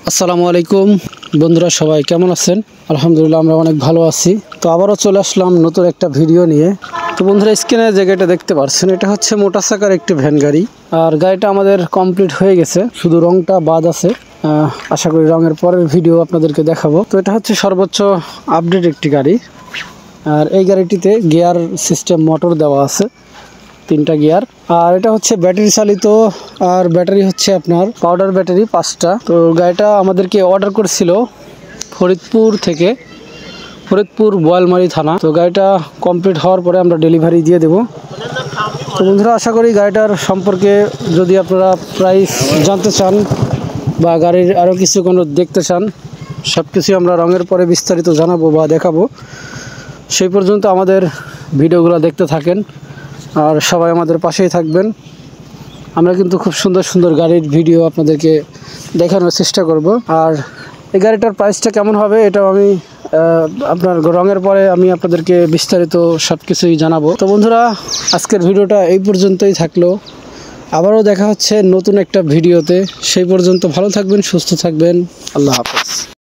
আসসালামু আলাইকুম বন্ধুরা, সবাই কেমন আছেন? আলহামদুলিল্লাহ, আমরা অনেক ভালো আছি। তো আবারও চলে আসলাম নতুন একটা ভিডিও নিয়ে। তো বন্ধুরা, স্ক্রিনে যে গাড়িটা দেখতে পাচ্ছেন, এটা হচ্ছে মোটর চাকার একটি ভ্যান গাড়ি। আর গাড়িটা আমাদের কমপ্লিট হয়ে গেছে, শুধু রংটা বাদ আছে। আশা করি রঙের পরের ভিডিও আপনাদেরকে দেখাবো। তো এটা হচ্ছে সর্বোচ্চ আপডেট একটি গাড়ি। আর এই গাড়িটিতে গিয়ার সিস্টেম মোটর দেওয়া আছে, 3টা গিয়ার। আর এটা হচ্ছে ব্যাটারি চালিত, আর ব্যাটারি হচ্ছে আপনার পাউডার ব্যাটারি 5টা। তো গাড়িটা আমাদেরকে অর্ডার করেছিল ফরিদপুর থেকে, ফরিদপুর বোয়ালমারি থানা। তো গাড়িটা কমপ্লিট হওয়ার পরে আমরা ডেলিভারি দিয়ে দেব। তো বন্ধুরা, আশা করি গাড়িটার সম্পর্কে যদি আপনারা প্রাইস জানতে চান বা গাড়ির আরও কিছু কোনো দেখতে চান, সব কিছু আমরা রঙের পরে বিস্তারিত জানাবো বা দেখাবো। সেই পর্যন্ত আমাদের ভিডিওগুলো দেখতে থাকেন আর সবাই আমাদের পাশেই থাকবেন। আমরা কিন্তু খুব সুন্দর সুন্দর গাড়ির ভিডিও আপনাদেরকে দেখানোর চেষ্টা করব। আর এই গাড়িটার প্রাইসটা কেমন হবে এটাও আমি আপনার রঙের পরে আমি আপনাদেরকে বিস্তারিত সব কিছুই জানাবো। তো বন্ধুরা, আজকের ভিডিওটা এই পর্যন্তই থাকলো। আবারও দেখা হচ্ছে নতুন একটা ভিডিওতে। সেই পর্যন্ত ভালো থাকবেন, সুস্থ থাকবেন। আল্লাহ হাফেজ।